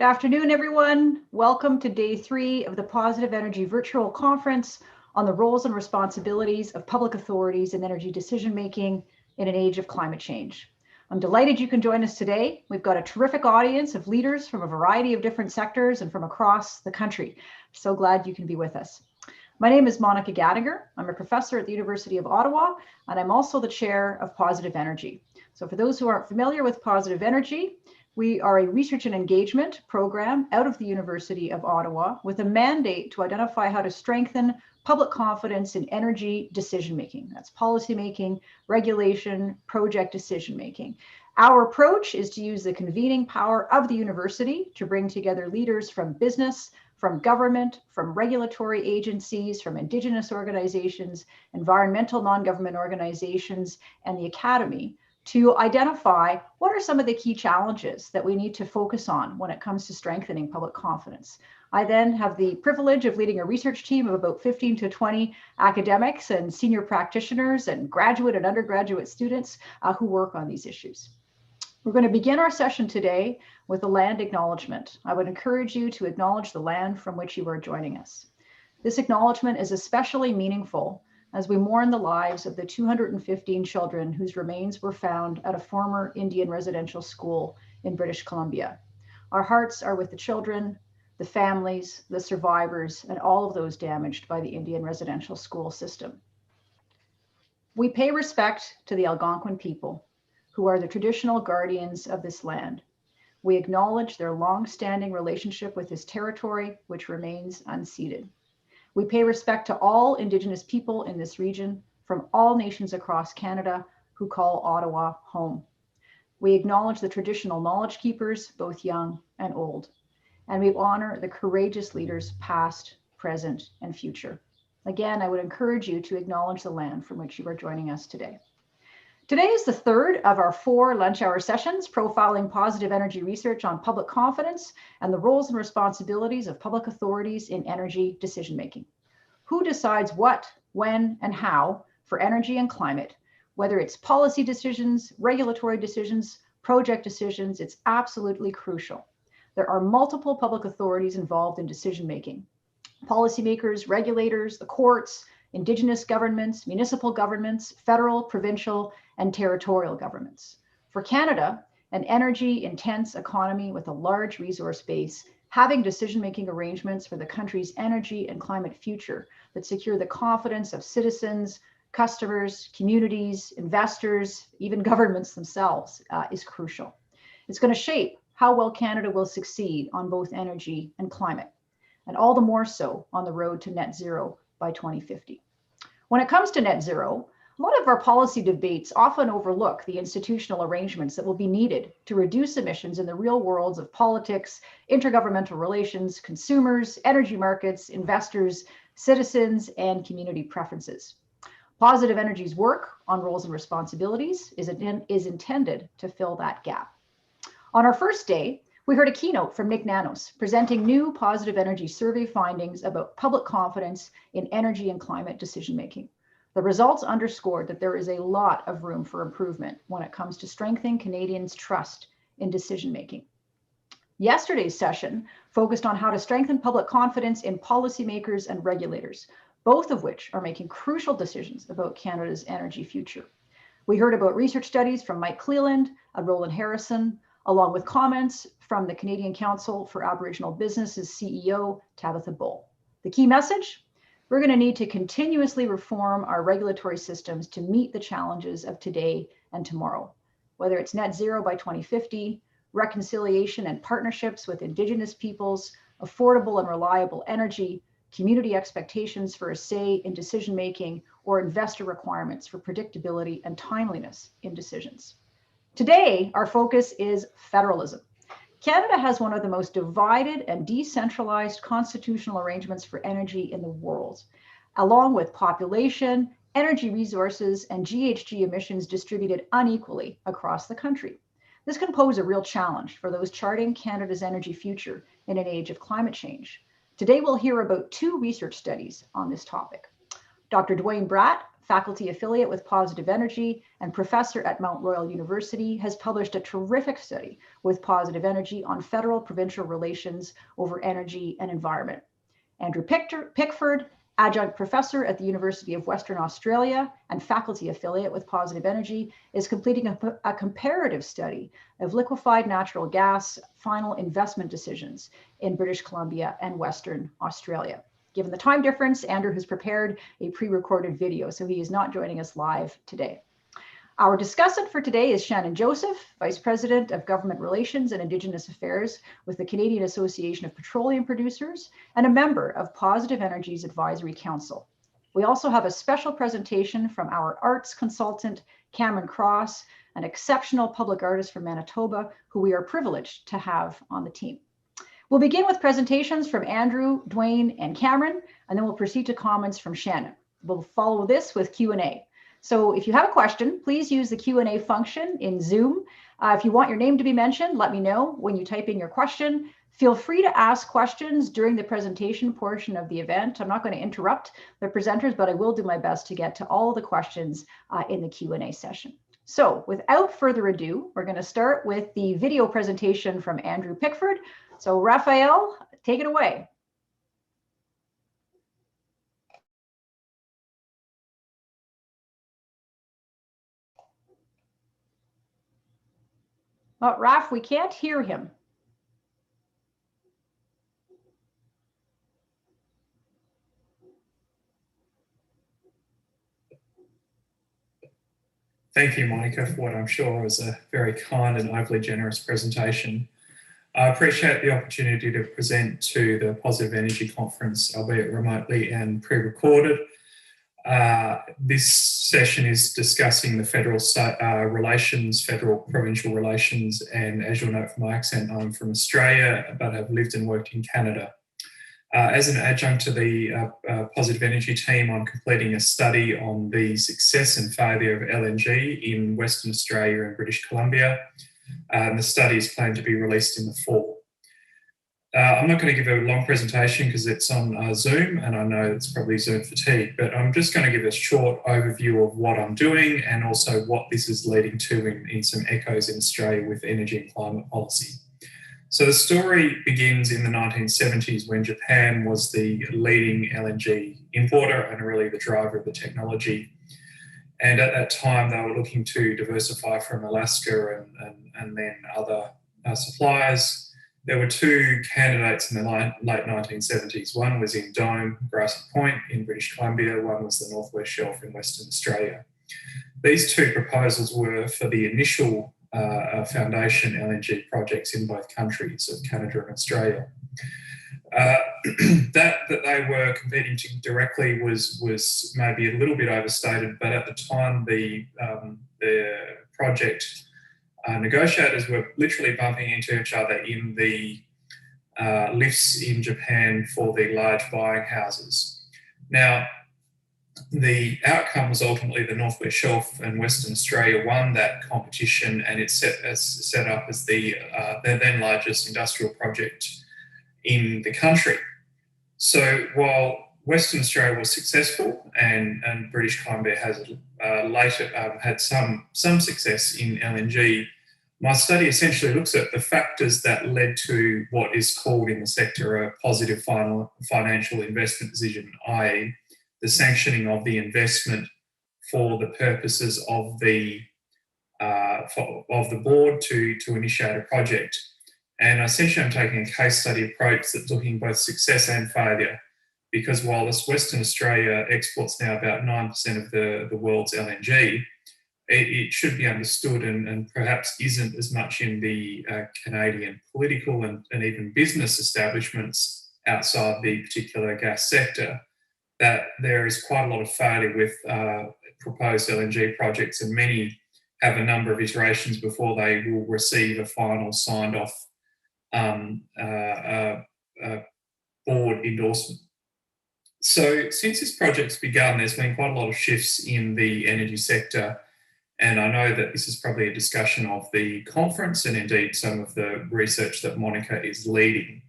Good afternoon, everyone. Welcome to day 3 of the Positive Energy Virtual Conference on the roles and responsibilities of public authorities in energy decision-making in an age of climate change. I'm delighted you can join us today. We've got a terrific audience of leaders from a variety of different sectors and from across the country. So glad you can be with us. My name is Monica Gattinger. I'm a professor at the University of Ottawa, and I'm also the chair of Positive Energy. So for those who aren't familiar with Positive Energy, we are a research and engagement program out of the University of Ottawa with a mandate to identify how to strengthen public confidence in energy decision-making. That's policymaking, regulation, project decision-making. Our approach is to use the convening power of the university to bring together leaders from business, from government, from regulatory agencies, from Indigenous organizations, environmental non-government organizations, and the academy to identify what are some of the key challenges that we need to focus on when it comes to strengthening public confidence. I then have the privilege of leading a research team of about 15 to 20 academics and senior practitioners and graduate and undergraduate students who work on these issues. We're going to begin our session today with a land acknowledgement. I would encourage you to acknowledge the land from which you are joining us. This acknowledgement is especially meaningful as we mourn the lives of the 215 children whose remains were found at a former Indian residential school in British Columbia. Our hearts are with the children, the families, the survivors, and all of those damaged by the Indian residential school system. We pay respect to the Algonquin people, who are the traditional guardians of this land. We acknowledge their long-standing relationship with this territory, which remains unceded. We pay respect to all Indigenous people in this region from all nations across Canada who call Ottawa home. We acknowledge the traditional knowledge keepers, both young and old, and we honor the courageous leaders past, present, and future. Again, I would encourage you to acknowledge the land from which you are joining us today. Today is the third of our 4 lunch hour sessions profiling positive energy research on public confidence and the roles and responsibilities of public authorities in energy decision-making. Who decides what, when, and how for energy and climate? Whether it's policy decisions, regulatory decisions, project decisions, it's absolutely crucial. There are multiple public authorities involved in decision-making. Policymakers, regulators, the courts, Indigenous governments, municipal governments, federal, provincial, and territorial governments. For Canada, an energy-intense economy with a large resource base, having decision-making arrangements for the country's energy and climate future that secure the confidence of citizens, customers, communities, investors, even governments themselves is crucial. It's going to shape how well Canada will succeed on both energy and climate, and all the more so on the road to net zero by 2050. When it comes to net zero, a lot of our policy debates often overlook the institutional arrangements that will be needed to reduce emissions in the real worlds of politics, intergovernmental relations, consumers, energy markets, investors, citizens, and community preferences. Positive Energy's work on roles and responsibilities is intended to fill that gap. On our first day, we heard a keynote from Nick Nanos presenting new Positive Energy survey findings about public confidence in energy and climate decision-making. The results underscored that there is a lot of room for improvement when it comes to strengthening Canadians' trust in decision-making. Yesterday's session focused on how to strengthen public confidence in policymakers and regulators, both of which are making crucial decisions about Canada's energy future. We heard about research studies from Mike Cleland and Roland Harrison, along with comments from the Canadian Council for Aboriginal Business's CEO, Tabitha Bull. The key message? We're going to need to continuously reform our regulatory systems to meet the challenges of today and tomorrow, whether it's net zero by 2050, reconciliation and partnerships with Indigenous peoples, affordable and reliable energy, community expectations for a say in decision-making, or investor requirements for predictability and timeliness in decisions. Today, our focus is federalism. Canada has one of the most divided and decentralized constitutional arrangements for energy in the world, along with population, energy resources, and GHG emissions distributed unequally across the country. This can pose a real challenge for those charting Canada's energy future in an age of climate change. Today, we'll hear about 2 research studies on this topic. Dr. Dwayne Bratt faculty affiliate with Positive Energy and professor at Mount Royal University, has published a terrific study with Positive Energy on federal-provincial relations over energy and environment. Andrew Pickford, adjunct professor at the University of Western Australia and faculty affiliate with Positive Energy, is completing a comparative study of liquefied natural gas final investment decisions in British Columbia and Western Australia. Given the time difference, Andrew has prepared a pre-recorded video, so he is not joining us live today. Our discussant for today is Shannon Joseph, Vice President of Government Relations and Indigenous Affairs with the Canadian Association of Petroleum Producers and a member of Positive Energy's Advisory Council. We also have a special presentation from our arts consultant, Cameron Cross, an exceptional public artist from Manitoba, who we are privileged to have on the team. We'll begin with presentations from Andrew, Dwayne, and Cameron, and then we'll proceed to comments from Shannon. We'll follow this with Q&A. So if you have a question, please use the Q&A function in Zoom. If you want your name to be mentioned, let me know when you type in your question. Feel free to ask questions during the presentation portion of the event. I'm not going to interrupt the presenters, but I will do my best to get to all the questions in the Q&A session. So without further ado, we're going to start with the video presentation from Andrew Pickford. So Raphael, take it away. Oh, Raph, we can't hear him. Thank you, Monica, for what I'm sure was a very kind and overly generous presentation. I appreciate the opportunity to present to the Positive Energy Conference, albeit remotely and pre-recorded. This session is discussing the federal-provincial relations, and as you'll note from my accent, I'm from Australia, but have lived and worked in Canada. As an adjunct to the Positive Energy team, I'm completing a study on the success and failure of LNG in Western Australia and British Columbia. The study is planned to be released in the fall. I'm not going to give a long presentation because it's on Zoom, and I know it's probably Zoom fatigue, but I'm just going to give a short overview of what I'm doing and also what this is leading to in some echoes in Australia with energy and climate policy. So the story begins in the 1970s when Japan was the leading LNG importer and really the driver of the technology. And at that time, they were looking to diversify from Alaska and then other suppliers. There were two candidates in the late 1970s. One was in Dome, Grassy Point in British Columbia. One was the Northwest Shelf in Western Australia. These two proposals were for the initial foundation LNG projects in both countries of Canada and Australia. That they were competing directly was maybe a little bit overstated, but at the time the project negotiators were literally bumping into each other in the lifts in Japan for the large buying houses. Now, the outcome was ultimately the Northwest Shelf and Western Australia won that competition, and it's set up as the then largest industrial project in the country. So while Western Australia was successful and British Columbia has later had some success in LNG, my study essentially looks at the factors that led to what is called in the sector a positive financial investment decision, i.e. the sanctioning of the investment for the purposes of the board to initiate a project. And essentially I'm taking a case study approach that's looking both success and failure, because while this Western Australia exports now about 9% of the world's LNG, it should be understood and perhaps isn't as much in the Canadian political and even business establishments outside the particular gas sector, that there is quite a lot of failure with proposed LNG projects, and many have a number of iterations before they will receive a final signed off board endorsement. So since this project's begun, there's been quite a lot of shifts in the energy sector, and I know that this is probably a discussion of the conference and indeed some of the research that Monica is leading.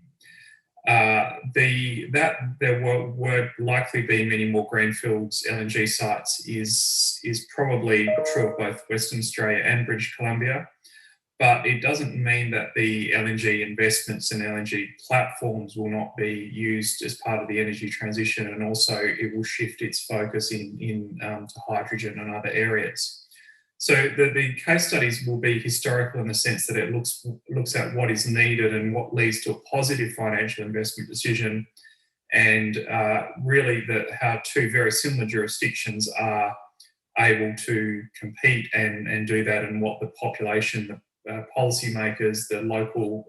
That there were likely be many more greenfields LNG sites is probably true of both Western Australia and British Columbia, but it doesn't mean that the LNG investments and LNG platforms will not be used as part of the energy transition, and also it will shift its focus to hydrogen and other areas. So the case studies will be historical in the sense that it looks at what is needed and what leads to a positive financial investment decision, and really how two very similar jurisdictions are able to compete and do that, and what the population, the policymakers, the local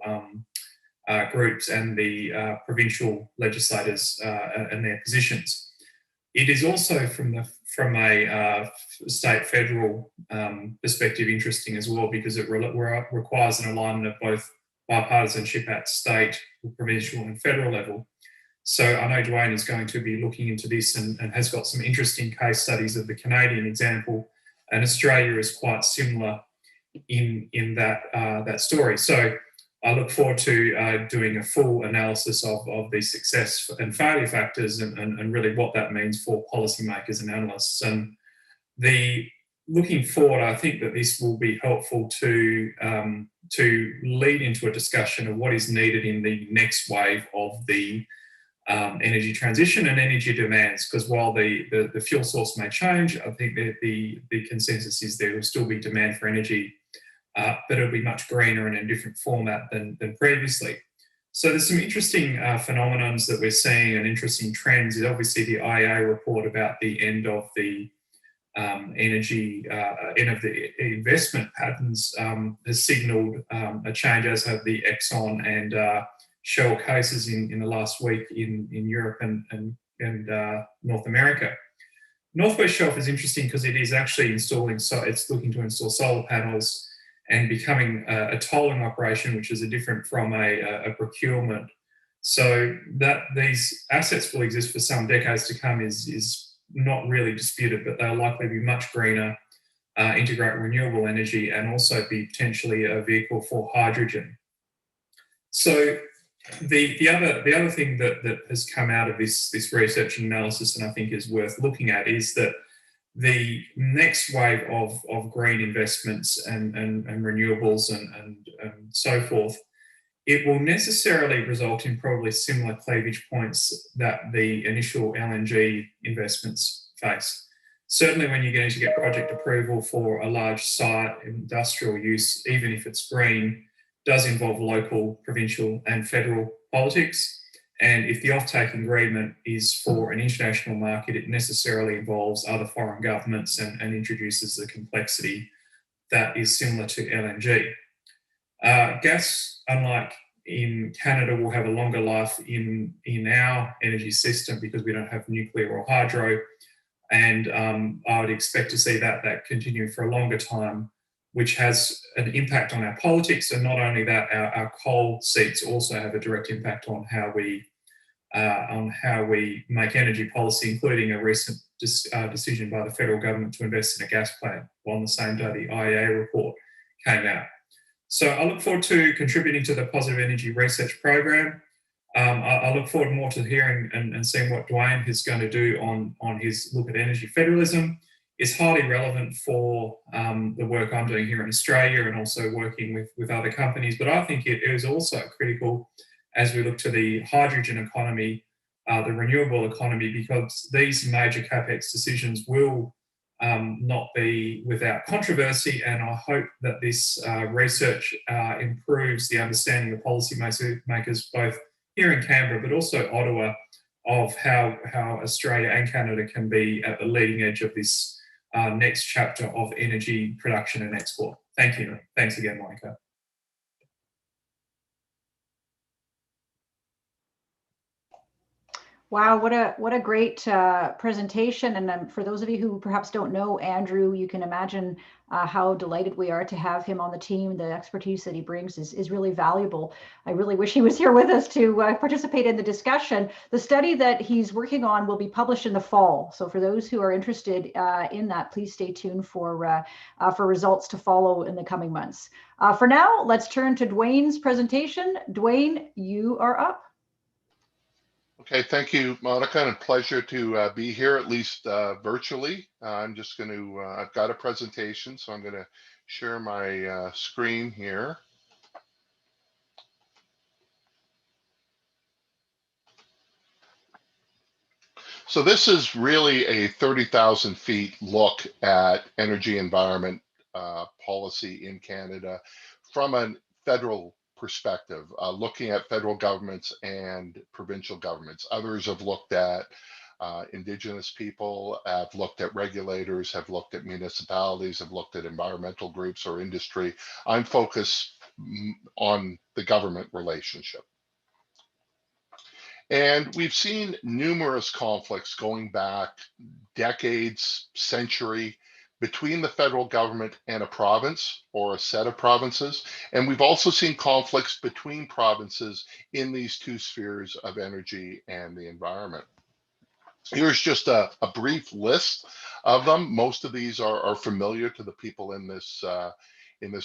groups and the provincial legislators and their positions. It is also from a state federal perspective interesting as well, because it requires an alignment of both bipartisanship at state, provincial and federal level. So I know Dwayne is going to be looking into this and has got some interesting case studies of the Canadian example, and Australia is quite similar in that story. So I look forward to doing a full analysis of the success and failure factors and really what that means for policymakers and analysts. And looking forward, I think that this will be helpful to lead into a discussion of what is needed in the next wave of the energy transition and energy demands. Because while the fuel source may change, I think that the consensus is there will still be demand for energy, but it'll be much greener and in a different format than previously. So there's some interesting phenomena that we're seeing and interesting trends. Is obviously the IEA report about the end of the energy, end of the investment patterns has signalled a change, as have the Exxon and Shell cases in the last week in Europe and North America. Northwest Shelf is interesting because it is actually it's looking to install solar panels and becoming a tolling operation, which is different from a procurement. So that these assets will exist for some decades to come is not really disputed, but they'll likely be much greener, integrate renewable energy, and also be potentially a vehicle for hydrogen. So the other thing that has come out of this research and analysis, and I think is worth looking at, is that the next wave of green investments and renewables and so forth, it will necessarily result in probably similar cleavage points that the initial LNG investments face. Certainly when you're going to get project approval for a large site, industrial use, even if it's green, does involve local, provincial and federal politics. And if the offtake agreement is for an international market, it necessarily involves other foreign governments and introduces the complexity that is similar to LNG. Gas, unlike in Canada, will have a longer life in our energy system because we don't have nuclear or hydro. And I would expect to see that continue for a longer time, which has an impact on our politics. And not only that, our coal seats also have a direct impact on how we make energy policy, including a recent decision by the federal government to invest in a gas plant on the same day the IEA report came out. So I look forward to contributing to the Positive Energy Research Program. I look forward more to hearing and seeing what Dwayne is going to do on his look at energy federalism. It's highly relevant for the work I'm doing here in Australia and also working with other companies, but I think it is also critical as we look to the hydrogen economy, the renewable economy, because these major CAPEX decisions will not be without controversy. And I hope that this research improves the understanding of policymakers, both here in Canberra, but also Ottawa, of how Australia and Canada can be at the leading edge of this next chapter of energy production and export. Thank you. Thanks again, Monica. Wow, what a great presentation. And for those of you who perhaps don't know Andrew, you can imagine how delighted we are to have him on the team. The expertise that he brings is really valuable. I really wish he was here with us to participate in the discussion. The study that he's working on will be published in the fall. So for those who are interested in that, please stay tuned for results to follow in the coming months. For now, let's turn to Dwayne's presentation. Dwayne, you are up. Okay, thank you, Monica, and a pleasure to be here, at least virtually. I'm just going to, I've got a presentation, so I'm going to share my screen here. So this is really a 30,000 feet look at energy environment policy in Canada from a federal perspective, looking at federal governments and provincial governments. Others have looked at Indigenous people, have looked at regulators, have looked at municipalities, have looked at environmental groups or industry. I'm focused on the government relationship. And we've seen numerous conflicts going back decades, century, between the federal government and a province or a set of provinces. And we've also seen conflicts between provinces in these two spheres of energy and the environment. Here's just a brief list of them. Most of these are familiar to the people in this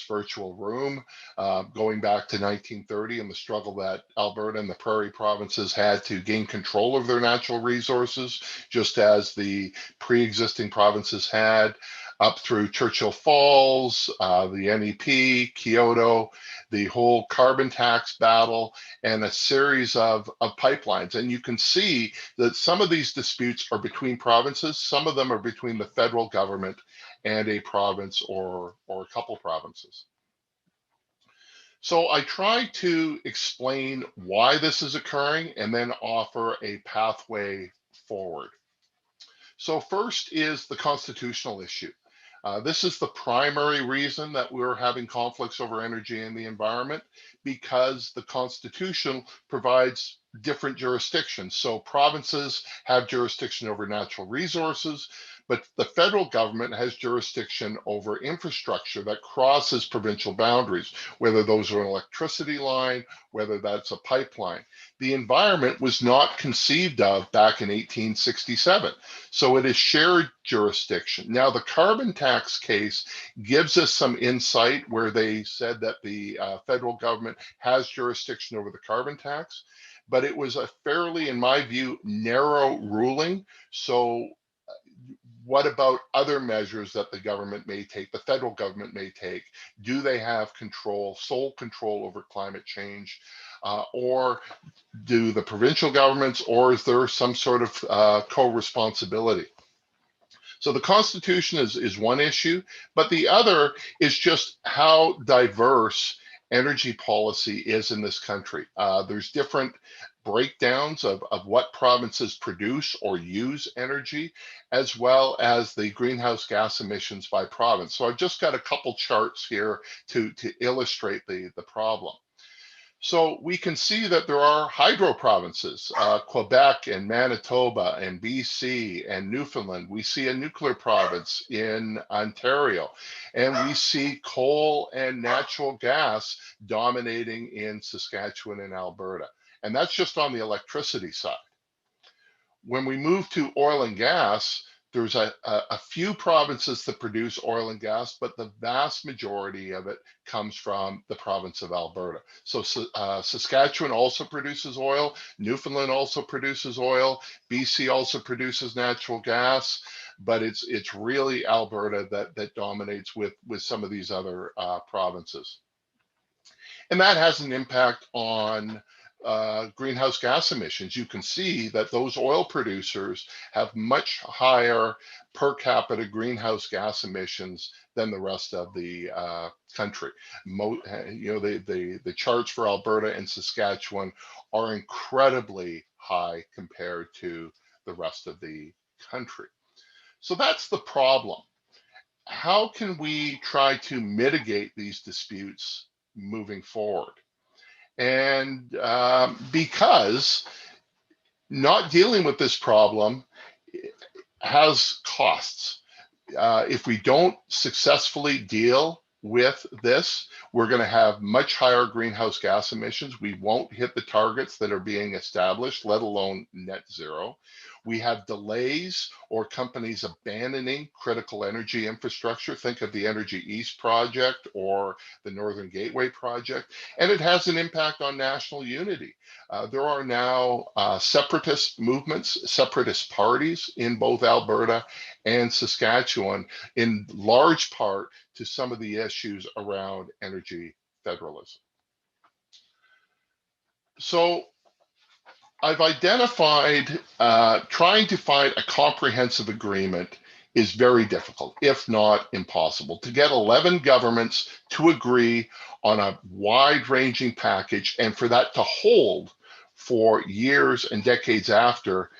virtual room, going back to 1930 and the struggle that Alberta and the Prairie provinces had to gain control of their natural resources, just as the pre-existing provinces had, up through Churchill Falls, the NEP, Kyoto, the whole carbon tax battle, and a series of pipelines. And you can see that some of these disputes are between provinces, some of them are between the federal government and a province or a couple provinces. So I try to explain why this is occurring and then offer a pathway forward. So first is the constitutional issue. This is the primary reason that we're having conflicts over energy and the environment, because the Constitution provides different jurisdictions. So provinces have jurisdiction over natural resources, but the federal government has jurisdiction over infrastructure that crosses provincial boundaries, whether those are an electricity line, whether that's a pipeline. The environment was not conceived of back in 1867, so it is shared jurisdiction. Now, the carbon tax case gives us some insight where they said that the federal government has jurisdiction over the carbon tax, but it was a fairly, in my view, narrow ruling. So what about other measures that the government may take, the federal government may take? Do they have control, sole control over climate change? Or do the provincial governments, or is there some sort of co-responsibility? So the Constitution is one issue, but the other is just how diverse energy policy is in this country. There's different breakdowns of what provinces produce or use energy, as well as the greenhouse gas emissions by province. So I've just got a couple charts here to illustrate the problem. So we can see that there are hydro provinces, Quebec and Manitoba and BC and Newfoundland. We see a nuclear province in Ontario, and we see coal and natural gas dominating in Saskatchewan and Alberta. And that's just on the electricity side. When we move to oil and gas, there's a few provinces that produce oil and gas, but the vast majority of it comes from the province of Alberta. So Saskatchewan also produces oil, Newfoundland also produces oil, BC also produces natural gas, but it's really Alberta that dominates with some of these other provinces. And that has an impact on greenhouse gas emissions. You can see that those oil producers have much higher per capita greenhouse gas emissions than the rest of the country. The charts for Alberta and Saskatchewan are incredibly high compared to the rest of the country. So that's the problem. How can we try to mitigate these disputes moving forward? And because not dealing with this problem has costs. If we don't successfully deal with this, we're going to have much higher greenhouse gas emissions. We won't hit the targets that are being established, let alone net zero. We have delays or companies abandoning critical energy infrastructure. Think of the Energy East project or the Northern Gateway project, and it has an impact on national unity. There are now separatist movements, separatist parties in both Alberta and Saskatchewan, in large part to some of the issues around energy federalism. So I've identified trying to find a comprehensive agreement is very difficult, if not impossible. To get 11 governments to agree on a wide-ranging package and for that to hold for years and decades after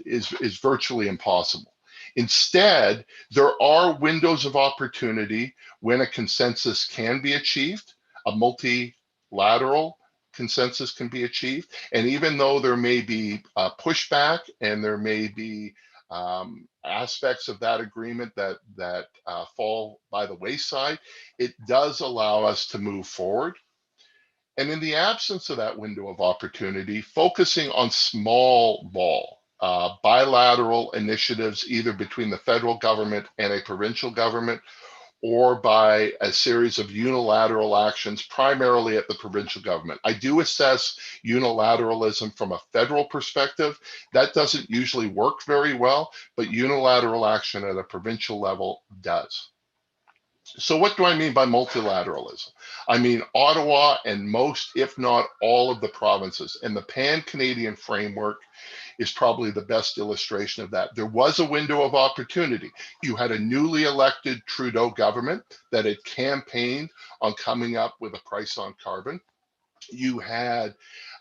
is virtually impossible. Instead, there are windows of opportunity when a consensus can be achieved, a multilateral consensus can be achieved. And even though there may be pushback and there may be aspects of that agreement that fall by the wayside, it does allow us to move forward. And in the absence of that window of opportunity, focusing on small ball, bilateral initiatives, either between the federal government and a provincial government, or by a series of unilateral actions, primarily at the provincial government. I do assess unilateralism from a federal perspective. That doesn't usually work very well, but unilateral action at a provincial level does. So what do I mean by multilateralism? I mean Ottawa and most, if not all, of the provinces, and the Pan-Canadian framework is probably the best illustration of that. There was a window of opportunity. You had a newly elected Trudeau government that had campaigned on coming up with a price on carbon. You had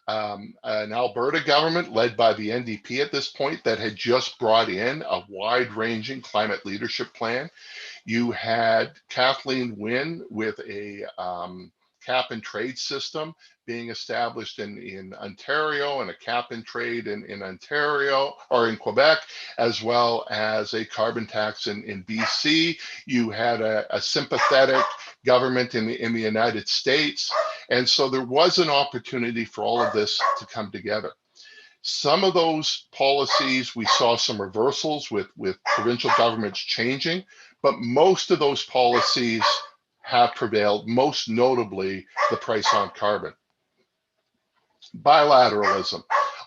an Alberta government led by the NDP at this point that had just brought in a wide-ranging climate leadership plan. You had Kathleen Wynne with a cap and trade system being established in Ontario, and a cap and trade in Ontario or in Quebec, as well as a carbon tax in BC. You had a sympathetic government in the United States. And so there was an opportunity for all of this to come together. Some of those policies, we saw some reversals with provincial governments changing, but most of those policies have prevailed, most notably the price on carbon. Bilateralism.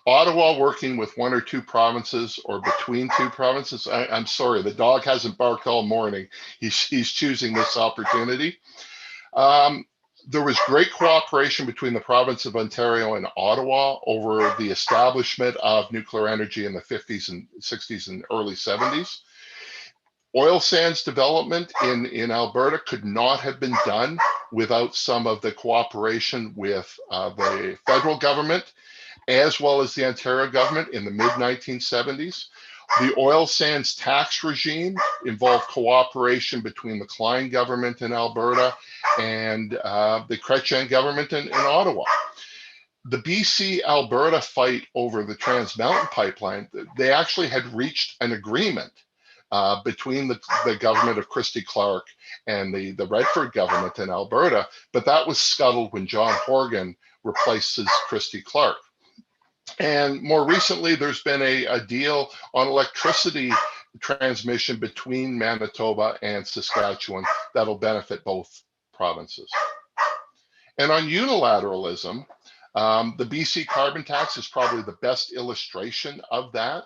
Ottawa working with one or two provinces or between two provinces. I'm sorry, the dog hasn't barked all morning. He's choosing this opportunity. There was great cooperation between the province of Ontario and Ottawa over the establishment of nuclear energy in the 50s and 60s and early 70s. Oil sands development in Alberta could not have been done without some of the cooperation with the federal government, as well as the Ontario government in the mid-1970s. The oil sands tax regime involved cooperation between the Klein government in Alberta and the Chrétien government in Ottawa. The BC-Alberta fight over the Trans Mountain pipeline, they actually had reached an agreement between the government of Christy Clark and the Redford government in Alberta, but that was scuttled when John Horgan replaces Christy Clark. And more recently, there's been a deal on electricity transmission between Manitoba and Saskatchewan that'll benefit both provinces. And on unilateralism, the BC carbon tax is probably the best illustration of that.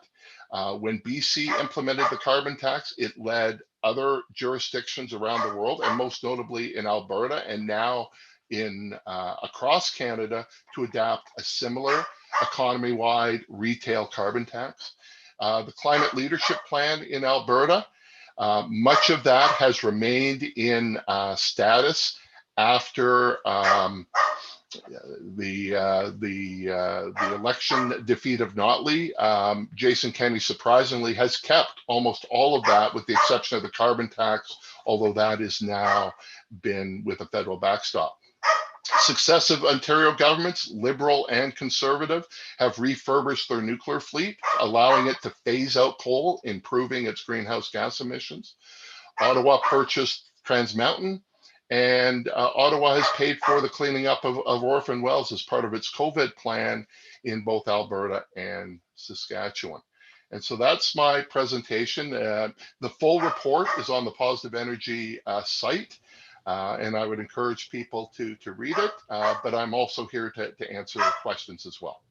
When BC implemented the carbon tax, it led other jurisdictions around the world, and most notably in Alberta, and now in across Canada, to adopt a similar economy-wide retail carbon tax. The climate leadership plan in Alberta, much of that has remained in status after the election defeat of Notley. Jason Kenney surprisingly has kept almost all of that, with the exception of the carbon tax, although that has now been with a federal backstop. Successive Ontario governments, Liberal and Conservative, have refurbished their nuclear fleet, allowing it to phase out coal, improving its greenhouse gas emissions. Ottawa purchased Trans Mountain, and Ottawa has paid for the cleaning up of orphan wells as part of its COVID plan in both Alberta and Saskatchewan. And so that's my presentation. The full report is on the Positive Energy site, and I would encourage people to read it, but I'm also here to answer questions as well.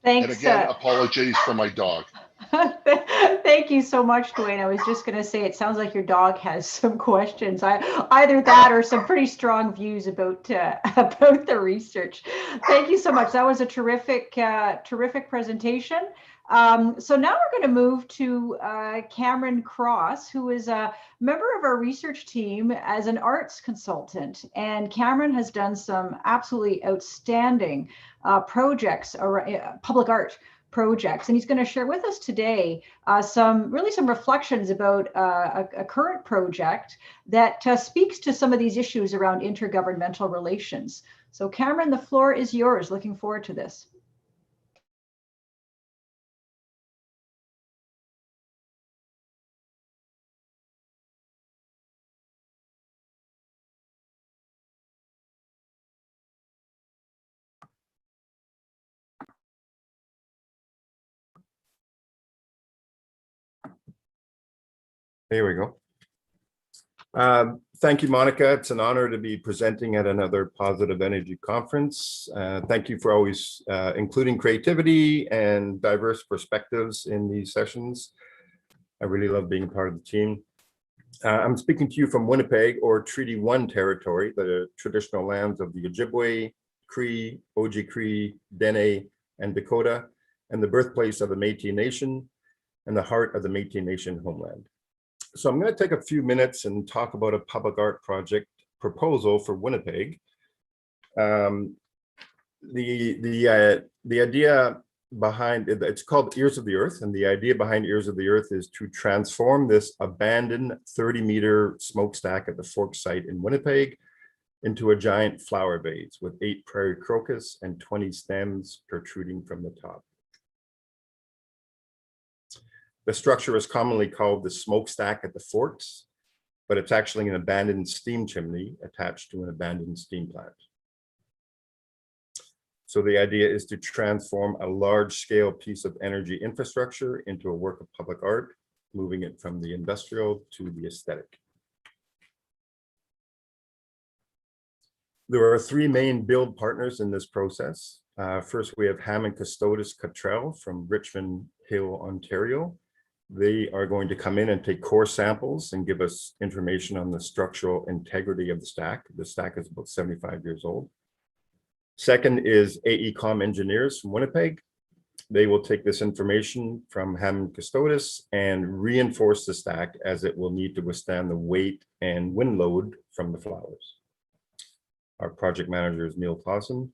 Thanks. And again, apologies for my dog. Thank you so much, Dwayne. I was just going to say, it sounds like your dog has some questions. Either that or some pretty strong views about the research. Thank you so much. That was a terrific presentation. So now we're going to move to Cameron Cross, who is a member of our research team as an arts consultant. And Cameron has done some absolutely outstanding projects, public art projects, and he's going to share with us today some reflections about a current project that speaks to some of these issues around intergovernmental relations. So Cameron, the floor is yours. Looking forward to this. Here we go. Thank you, Monica. It's an honor to be presenting at another Positive Energy conference. Thank you for always including creativity and diverse perspectives in these sessions. I really love being part of the team. I'm speaking to you from Winnipeg, or Treaty 1 territory, the traditional lands of the Ojibwe, Cree, Oji-Cree, Dene, and Dakota, and the birthplace of the Métis Nation and the heart of the Métis Nation homeland. So I'm going to take a few minutes and talk about a public art project proposal for Winnipeg. The idea behind it, it's called Ears of the Earth, and the idea behind Ears of the Earth is to transform this abandoned 30-meter smokestack at the Forks site in Winnipeg into a giant flower vase with 8 prairie crocus and 20 stems protruding from the top. The structure is commonly called the smokestack at the Forks, but it's actually an abandoned steam chimney attached to an abandoned steam plant. So the idea is to transform a large-scale piece of energy infrastructure into a work of public art, moving it from the industrial to the aesthetic. There are 3 main build partners in this process. First, we have Hammond Custodes Cottrell from Richmond Hill, Ontario. They are going to come in and take core samples and give us information on the structural integrity of the stack. The stack is about 75 years old. Second is AECOM engineers from Winnipeg. They will take this information from Hammond Custodes and reinforce the stack, as it will need to withstand the weight and wind load from the flowers. Our project manager is Neil Clausen.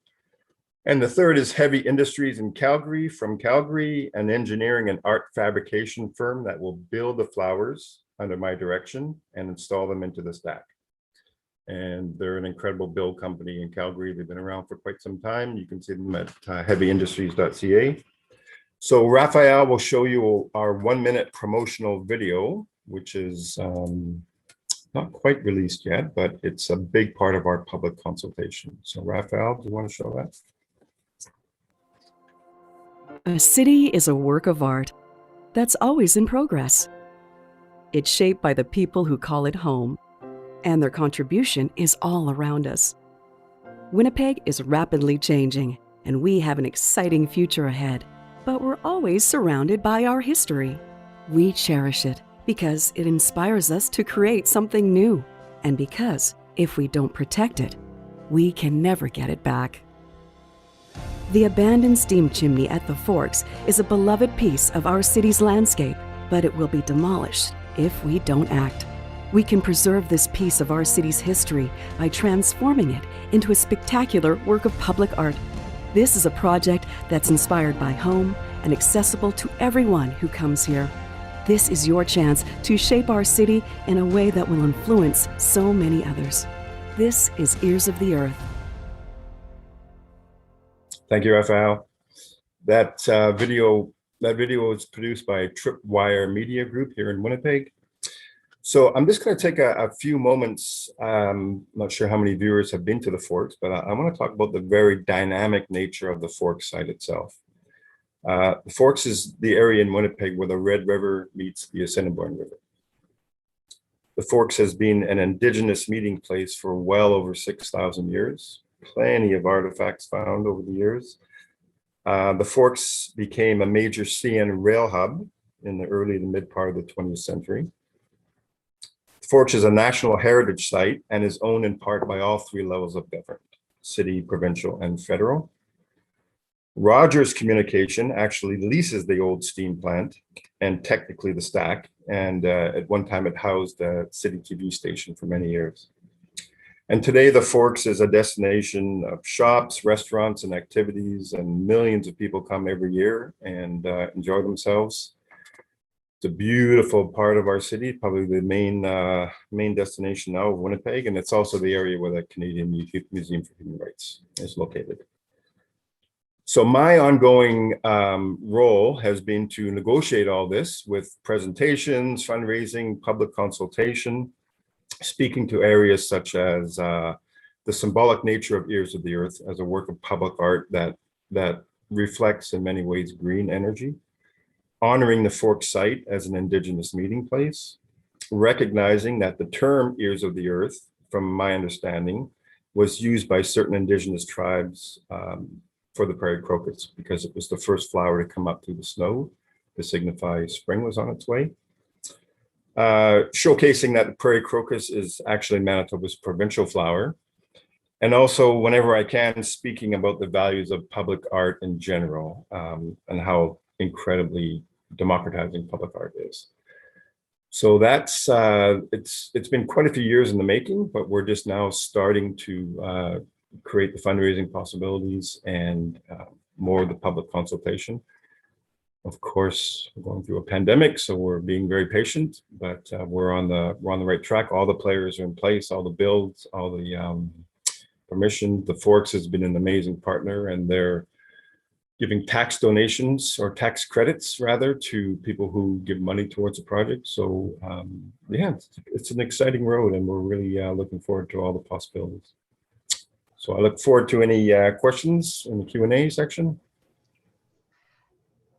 And the third is Heavy Industries in Calgary, from Calgary, an engineering and art fabrication firm that will build the flowers under my direction and install them into the stack. And they're an incredible build company in Calgary. They've been around for quite some time. You can see them at heavyindustries.ca. So Raphael will show you our 1-minute promotional video, which is not quite released yet, but it's a big part of our public consultation. So Raphael, do you want to show that? A city is a work of art that's always in progress. It's shaped by the people who call it home, and their contribution is all around us. Winnipeg is rapidly changing, and we have an exciting future ahead, but we're always surrounded by our history. We cherish it because it inspires us to create something new, and because if we don't protect it, we can never get it back. The abandoned steam chimney at the Forks is a beloved piece of our city's landscape, but it will be demolished if we don't act. We can preserve this piece of our city's history by transforming it into a spectacular work of public art. This is a project that's inspired by home and accessible to everyone who comes here. This is your chance to shape our city in a way that will influence so many others. This is Ears of the Earth. Thank you, Raphael. That video was produced by Tripwire Media Group here in Winnipeg. So I'm just going to take a few moments. I'm not sure how many viewers have been to the Forks, but I want to talk about the very dynamic nature of the Forks site itself. The Forks is the area in Winnipeg where the Red River meets the Assiniboine River. The Forks has been an Indigenous meeting place for well over 6,000 years. Plenty of artifacts found over the years. The Forks became a major CN rail hub in the early to mid part of the 20th century. The Forks is a national heritage site and is owned in part by all three levels of government, city, provincial, and federal. Rogers Communication actually leases the old steam plant and technically the stack. And at one time it housed a city TV station for many years. And today the Forks is a destination of shops, restaurants, and activities, and millions of people come every year and enjoy themselves. It's a beautiful part of our city, probably the main destination now of Winnipeg, and it's also the area where the Canadian Museum for Human Rights is located. So my ongoing role has been to negotiate all this with presentations, fundraising, public consultation, speaking to areas such as the symbolic nature of Ears of the Earth as a work of public art that reflects in many ways green energy, honoring the Forks site as an Indigenous meeting place, recognizing that the term Ears of the Earth, from my understanding, was used by certain Indigenous tribes for the prairie crocus because it was the first flower to come up through the snow to signify spring was on its way. Showcasing that the prairie crocus is actually Manitoba's provincial flower. And also, whenever I can, speaking about the values of public art in general and how incredibly democratizing public art is. So that's, it's been quite a few years in the making, but we're just now starting to create the fundraising possibilities and more of the public consultation. Of course, we're going through a pandemic, so we're being very patient, but we're on the right track. All the players are in place, all the builds, all the permission. The Forks has been an amazing partner, and they're giving tax donations or tax credits rather to people who give money towards the project. So yeah, it's an exciting road, and we're really looking forward to all the possibilities. So I look forward to any questions in the Q&A section.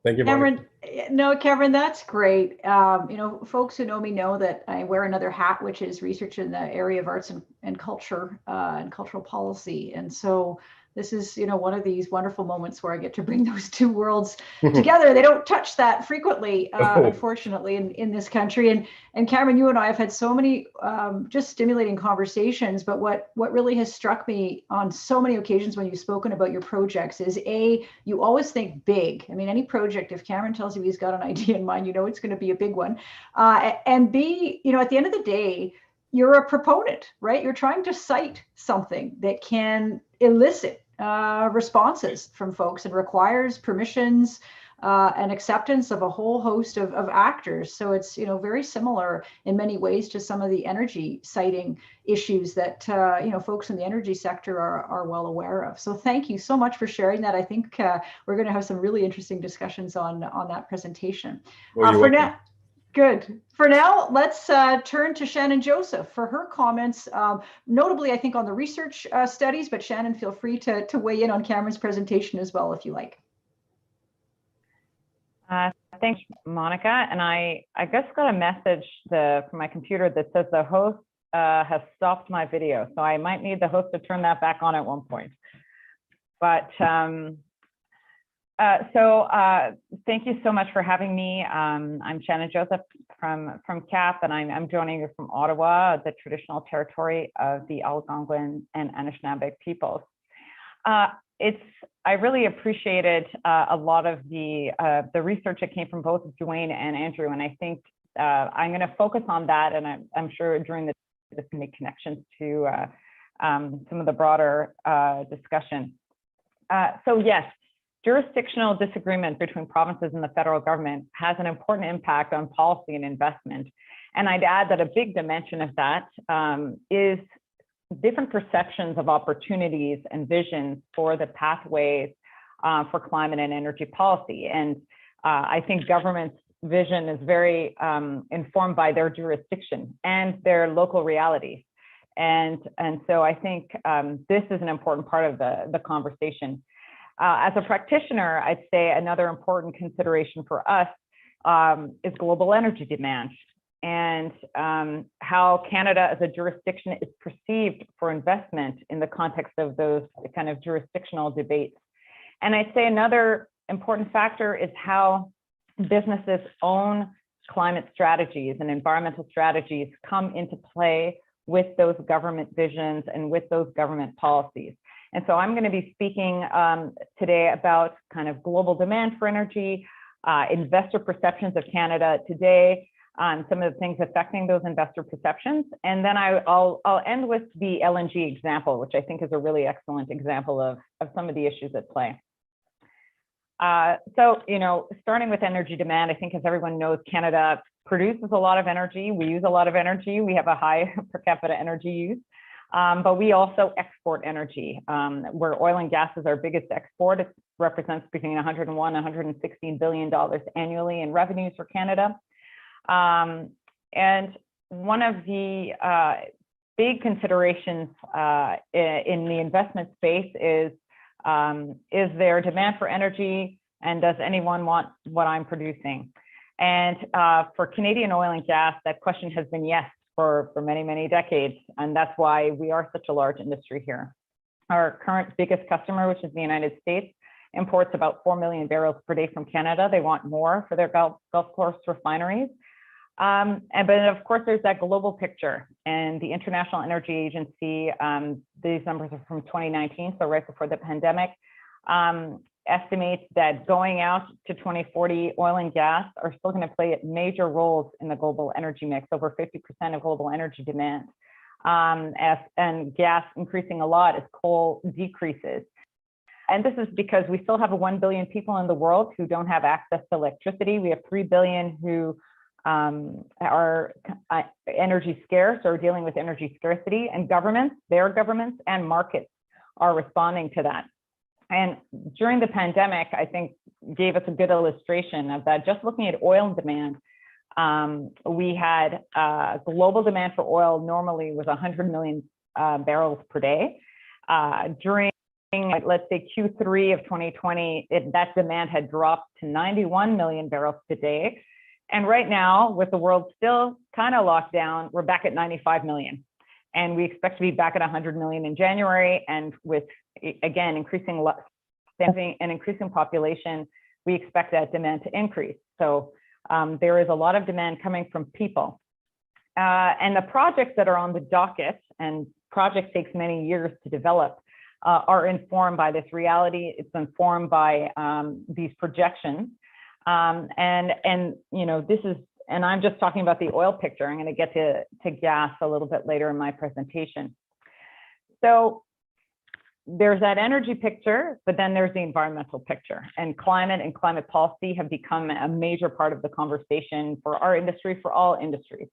Thank you, Cameron. No, Cameron, that's great. You know, folks who know me know that I wear another hat, which is research in the area of arts and culture and cultural policy. And so this is, you know, one of these wonderful moments where I get to bring those two worlds together. They don't touch that frequently, unfortunately, in this country. And Cameron, you and I have had so many just stimulating conversations. But what really has struck me on so many occasions when you've spoken about your projects is A, you always think big. I mean, any project, if Cameron tells you he's got an idea in mind, you know it's going to be a big one. And B, you know, at the end of the day, you're a proponent, right? You're trying to cite something that can elicit responses from folks and requires permissions and acceptance of a whole host of actors. So it's, you know, very similar in many ways to some of the energy citing issues that, you know, folks in the energy sector are well aware of. So thank you so much for sharing that. I think we're going to have some really interesting discussions on that presentation. Well, you're welcome. Good. For now, let's turn to Shannon Joseph for her comments, notably, I think, on the research studies, but Shannon, feel free to weigh in on Cameron's presentation as well, if you like. Thanks, Monica. And I just got a message from my computer that says the host has stopped my video. So I might need the host to turn that back on at one point. But thank you so much for having me. I'm Shannon Joseph from CAPP, and I'm joining you from Ottawa, the traditional territory of the Algonquin and Anishinaabe peoples. I really appreciated a lot of the research that came from both Dwayne and Andrew, and I think I'm going to focus on that, and I'm sure during this can make connections to some of the broader discussion. So yes, jurisdictional disagreement between provinces and the federal government has an important impact on policy and investment. And I'd add that a big dimension of that is different perceptions of opportunities and visions for the pathways for climate and energy policy. And I think government's vision is very informed by their jurisdiction and their local realities. And so I think this is an important part of the conversation. As a practitioner, I'd say another important consideration for us is global energy demand, and how Canada as a jurisdiction is perceived for investment in the context of those kind of jurisdictional debates. And I'd say another important factor is how businesses' own climate strategies and environmental strategies come into play with those government visions and with those government policies. And so I'm going to be speaking today about kind of global demand for energy, investor perceptions of Canada today, some of the things affecting those investor perceptions. And then I'll end with the LNG example, which I think is a really excellent example of some of the issues at play. So, starting with energy demand, I think as everyone knows, Canada produces a lot of energy. We use a lot of energy. We have a high per capita energy use, but we also export energy, where oil and gas is our biggest export. It represents between $101 and $116 billion annually in revenues for Canada. And one of the big considerations in the investment space is there demand for energy, and does anyone want what I'm producing? And for Canadian oil and gas, that question has been yes for many, many decades. And that's why we are such a large industry here. Our current biggest customer, which is the United States, imports about 4 million barrels per day from Canada. They want more for their Gulf Coast refineries. But of course, there's that global picture, and the International Energy Agency, these numbers are from 2019, so right before the pandemic, estimates that going out to 2040, oil and gas are still going to play major roles in the global energy mix, over 50% of global energy demand, and gas increasing a lot as coal decreases. And this is because we still have 1 billion people in the world who don't have access to electricity. We have 3 billion who are energy scarce or dealing with energy scarcity, and governments, their governments and markets are responding to that. And during the pandemic, I think gave us a good illustration of that. Just looking at oil demand, we had global demand for oil normally was 100 million barrels per day. During, let's say, Q3 of 2020, that demand had dropped to 91 million barrels per day. And right now, with the world still kind of locked down, we're back at 95 million. And we expect to be back at 100 million in January. And with, again, increasing population, we expect that demand to increase. So there is a lot of demand coming from people. And the projects that are on the docket, and projects takes many years to develop, are informed by this reality. It's informed by these projections. This is, and I'm just talking about the oil picture. I'm going to get to gas a little bit later in my presentation. So there's that energy picture, but then there's the environmental picture, and climate policy have become a major part of the conversation for our industry, for all industries.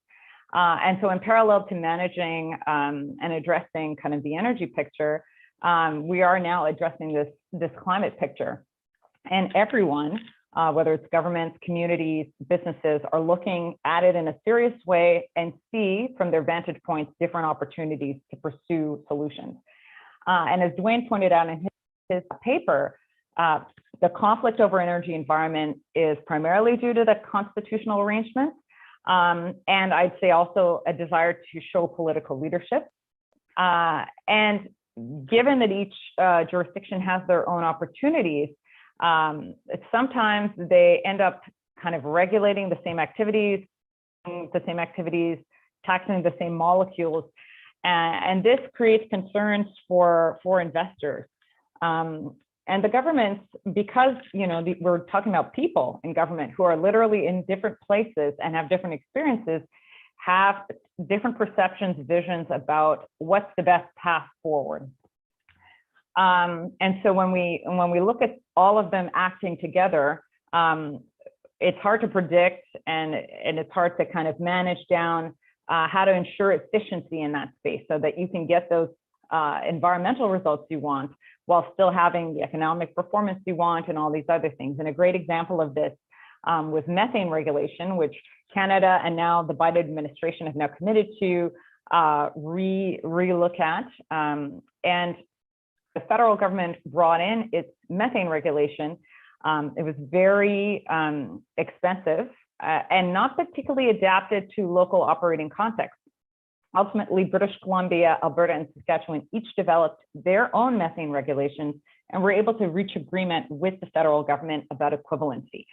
And so in parallel to managing and addressing kind of the energy picture, we are now addressing this climate picture, and everyone, whether it's governments, communities, businesses, are looking at it in a serious way and see from their vantage points different opportunities to pursue solutions. And as Dwayne pointed out in his paper, the conflict over energy environment is primarily due to the constitutional arrangement, and I'd say also a desire to show political leadership. And given that each jurisdiction has their own opportunities, sometimes they end up kind of regulating the same activities, taxing the same molecules, and this creates concerns for investors. And the governments, because we're talking about people in government who are literally in different places and have different experiences, have different perceptions, visions about what's the best path forward. And so when we look at all of them acting together, it's hard to predict, and it's hard to kind of manage down how to ensure efficiency in that space so that you can get those environmental results you want while still having the economic performance you want and all these other things. And a great example of this was methane regulation, which Canada and now the Biden administration have now committed to relook at. And federal government brought in its methane regulation, it was very expensive and not particularly adapted to local operating contexts. Ultimately, British Columbia, Alberta, and Saskatchewan each developed their own methane regulations and were able to reach agreement with the federal government about equivalency.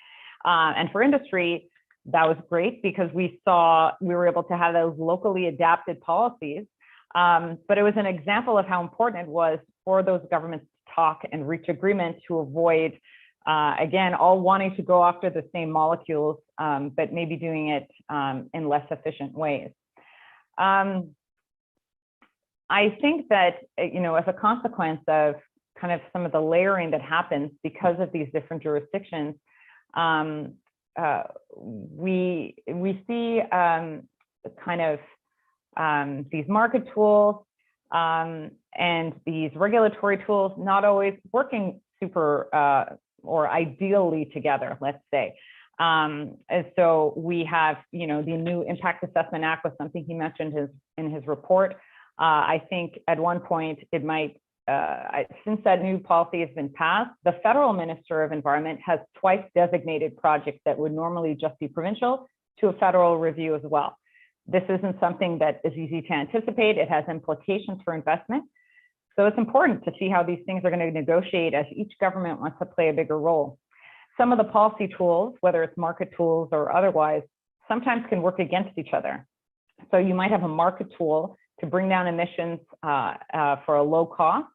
And for industry, that was great because we were able to have those locally adapted policies. But it was an example of how important it was for those governments to talk and reach agreement to avoid, again, all wanting to go after the same molecules, but maybe doing it in less efficient ways. I think that, as a consequence of kind of some of the layering that happens because of these different jurisdictions, we see kind of these market tools and these regulatory tools not always working super or ideally together, let's say. And so we have, the new Impact Assessment Act was something he mentioned in his report. I think at one point it might, since that new policy has been passed, the federal Minister of Environment has twice designated projects that would normally just be provincial to a federal review as well. This isn't something that is easy to anticipate. It has implications for investment. So it's important to see how these things are going to negotiate as each government wants to play a bigger role. Some of the policy tools, whether it's market tools or otherwise, sometimes can work against each other. So you might have a market tool to bring down emissions for a low cost.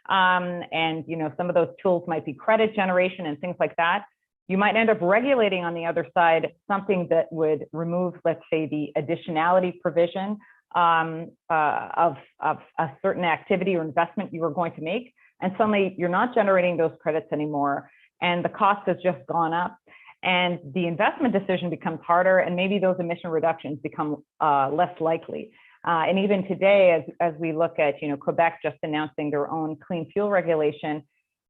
And some of those tools might be credit generation and things like that. You might end up regulating on the other side something that would remove, let's say, the additionality provision of a certain activity or investment you were going to make. And suddenly you're not generating those credits anymore. And the cost has just gone up. And the investment decision becomes harder. And maybe those emission reductions become less likely. And even today, as we look at, Quebec just announcing their own clean fuel regulation,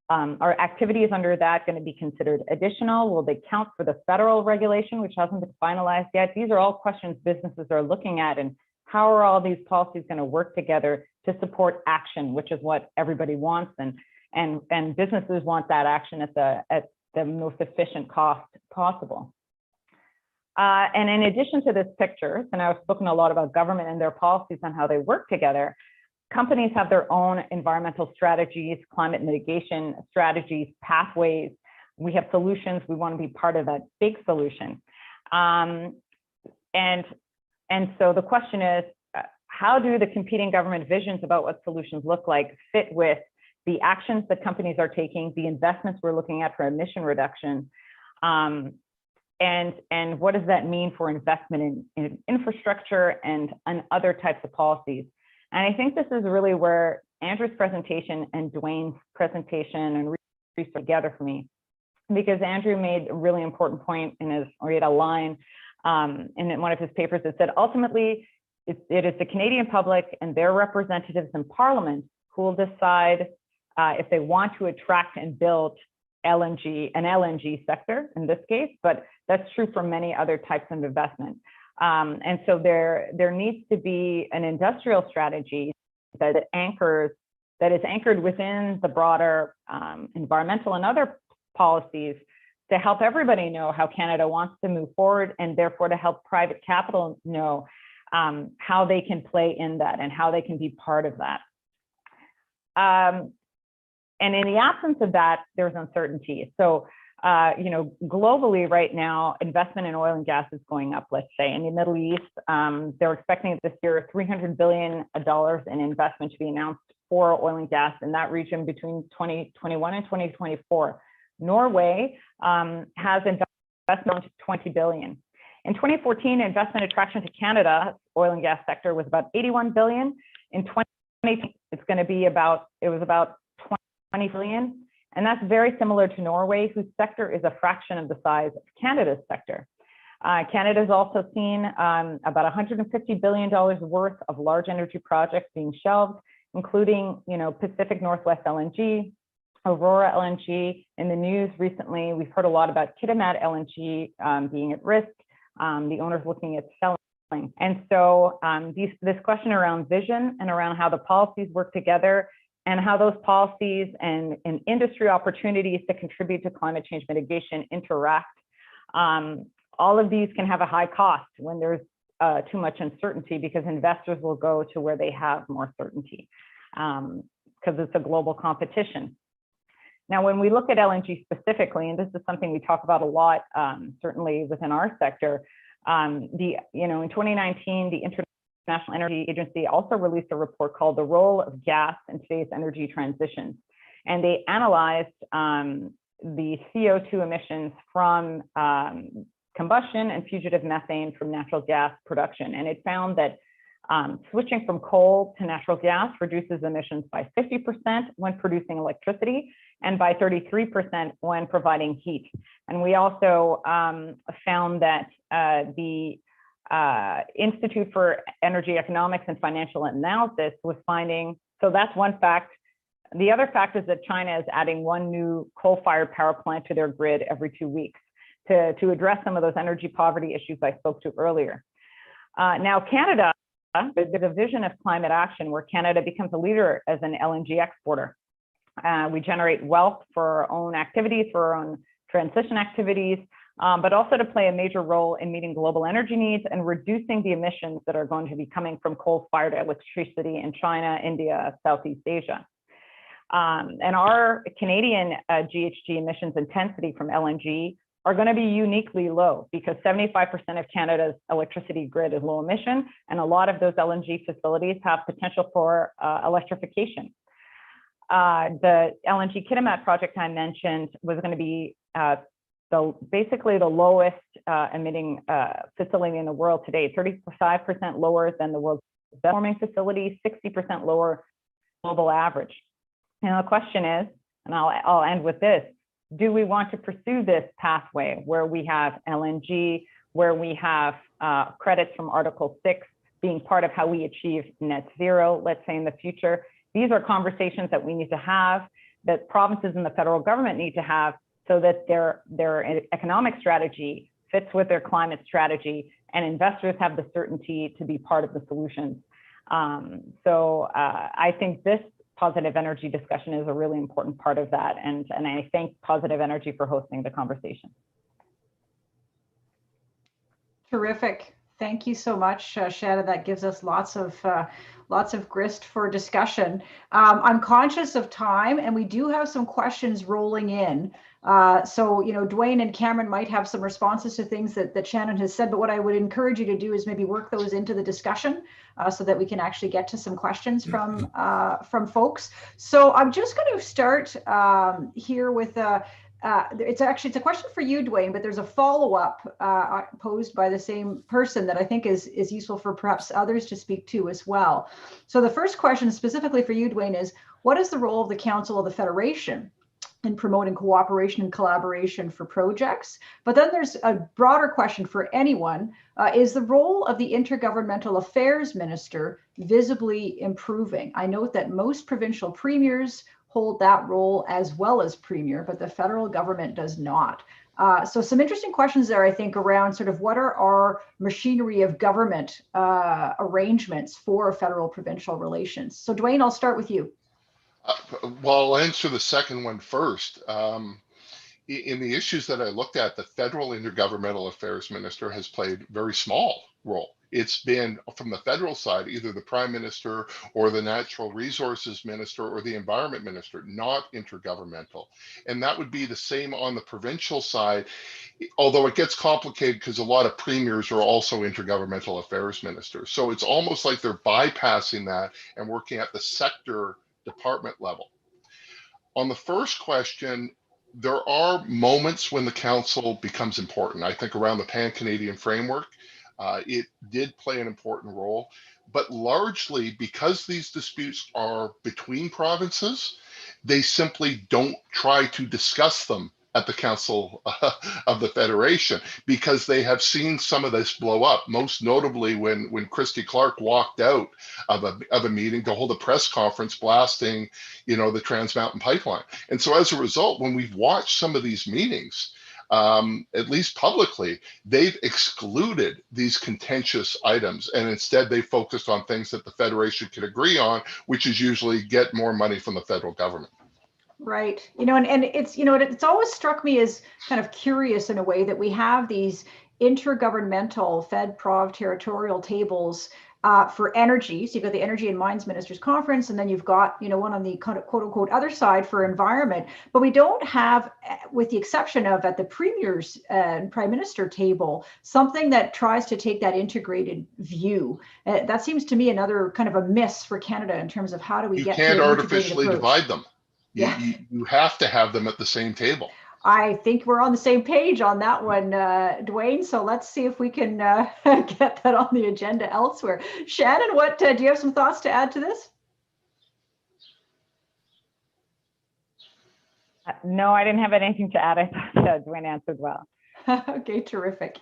are activities under that going to be considered additional? Will they count for the federal regulation, which hasn't been finalized yet? These are all questions businesses are looking at, and how are all these policies going to work together to support action, which is what everybody wants, and businesses want that action at the most efficient cost possible. And in addition to this picture, and I've spoken a lot about government and their policies and how they work together, companies have their own environmental strategies, climate mitigation strategies, pathways. We have solutions. We want to be part of that big solution. And so the question is, how do the competing government visions about what solutions look like fit with the actions that companies are taking, the investments we're looking at for emission reduction, and what does that mean for investment in infrastructure and other types of policies? And I think this is really where Andrew's presentation and Dwayne's presentation and research together for me, because Andrew made a really important point in his, or he had a line in one of his papers that said, ultimately, it is the Canadian public and their representatives in Parliament who will decide if they want to attract and build an LNG sector in this case, but that's true for many other types of investment. And so there needs to be an industrial strategy that is anchored within the broader environmental and other policies to help everybody know how Canada wants to move forward, and therefore to help private capital know how they can play in that and how they can be part of that. And in the absence of that, there's uncertainty. So, globally right now, investment in oil and gas is going up, let's say. In the Middle East, they're expecting this year $300 billion in investment to be announced for oil and gas in that region between 2021 and 2024. Norway has investment to $20 billion. In 2014, investment attraction to Canada, oil and gas sector, was about $81 billion. In 2020, it was about $20 billion. And that's very similar to Norway, whose sector is a fraction of the size of Canada's sector. Canada's also seen about $150 billion worth of large energy projects being shelved, including, Pacific Northwest LNG, Aurora LNG. In the news recently, we've heard a lot about Kitimat LNG being at risk. The owner's looking at selling. And so this question around vision and around how the policies work together and how those policies and industry opportunities to contribute to climate change mitigation interact. All of these can have a high cost when there's too much uncertainty, because investors will go to where they have more certainty, because it's a global competition. Now, when we look at LNG specifically, and this is something we talk about a lot, certainly within our sector, in 2019, the International Energy Agency also released a report called The Role of Gas in Today's Energy Transition. And they analyzed the CO2 emissions from combustion and fugitive methane from natural gas production. And it found that switching from coal to natural gas reduces emissions by 50% when producing electricity and by 33% when providing heat. And we also found that the Institute for Energy Economics and Financial Analysis was finding, so that's one fact. The other fact is that China is adding one new coal-fired power plant to their grid every 2 weeks to address some of those energy poverty issues I spoke to earlier. Now, Canada, there's a vision of climate action where Canada becomes a leader as an LNG exporter. We generate wealth for our own activities, for our own transition activities, but also to play a major role in meeting global energy needs and reducing the emissions that are going to be coming from coal-fired electricity in China, India, Southeast Asia. And our Canadian GHG emissions intensity from LNG are going to be uniquely low, because 75% of Canada's electricity grid is low emission, and a lot of those LNG facilities have potential for electrification. The LNG Kitimat project I mentioned was going to be basically the lowest emitting facility in the world today, 35% lower than the world's best performing facility, 60% lower global average. Now the question is, and I'll end with this, do we want to pursue this pathway where we have LNG, where we have credits from Article 6 being part of how we achieve net zero, let's say in the future? These are conversations that we need to have, that provinces and the federal government need to have, so that their economic strategy fits with their climate strategy, and investors have the certainty to be part of the solutions. I think this positive energy discussion is a really important part of that, and I thank Positive Energy for hosting the conversation. Terrific. Thank you so much, Shannon. That gives us lots of grist for discussion. I'm conscious of time, and we do have some questions rolling in. So, Dwayne and Cameron might have some responses to things that Shannon has said, but what I would encourage you to do is maybe work those into the discussion so that we can actually get to some questions from folks. So I'm just going to start here with it's a question for you, Dwayne, but there's a follow-up posed by the same person that I think is useful for perhaps others to speak to as well. So the first question specifically for you, Dwayne, is what is the role of the Council of the Federation in promoting cooperation and collaboration for projects? But then there's a broader question for anyone. Is the role of the Intergovernmental Affairs Minister visibly improving? I note that most provincial premiers hold that role as well as premier, but the federal government does not. So some interesting questions there, I think, around sort of what are our machinery of government arrangements for federal-provincial relations. So Dwayne, I'll start with you. Well, I'll answer the second one first. In the issues that I looked at, the federal intergovernmental affairs minister has played a very small role. It's been from the federal side, either the prime minister or the natural resources minister or the environment minister, not intergovernmental. And that would be the same on the provincial side, although it gets complicated because a lot of premiers are also intergovernmental affairs ministers. So it's almost like they're bypassing that and working at the sector department level. On the first question, there are moments when the council becomes important. I think around the Pan-Canadian framework, it did play an important role, but largely because these disputes are between provinces, they simply don't try to discuss them at the Council of the Federation because they have seen some of this blow up, most notably when Christy Clark walked out of a meeting to hold a press conference blasting, the Trans Mountain Pipeline. And so as a result, when we've watched some of these meetings, at least publicly, they've excluded these contentious items, and instead they focused on things that the Federation could agree on, which is usually get more money from the federal government. Right. And it's, it's always struck me as kind of curious in a way that we have these intergovernmental Fed-Prov territorial tables for energy. So you've got the Energy and Mines Ministers Conference, and then you've got, one on the quote unquote other side for environment. But we don't have, with the exception of at the Premier's and Prime Minister table, something that tries to take that integrated view. That seems to me another kind of a miss for Canada in terms of how do we get to an You can't integrated artificially approach. divide them. Yeah. You have to have them at the same table. I think we're on the same page on that one, Dwayne. So let's see if we can get that on the agenda elsewhere. Shannon, what do you have some thoughts to add to this? No, I didn't have anything to add. I thought Dwayne answered well. Okay, terrific.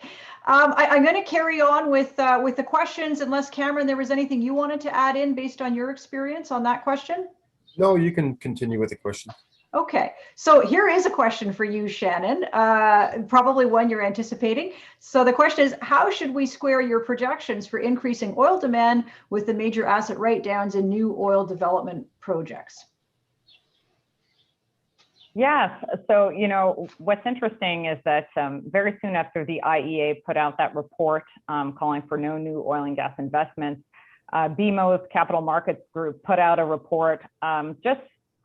I'm going to carry on with the questions, unless Cameron, there was anything you wanted to add in based on your experience on that question? No, you can continue with the question. Okay, so here is a question for you, Shannon, probably one you're anticipating. So the question is, how should we square your projections for increasing oil demand with the major asset write-downs in new oil development projects? Yes, so what's interesting is that very soon after the IEA put out that report calling for no new oil and gas investments, BMO's Capital Markets Group put out a report just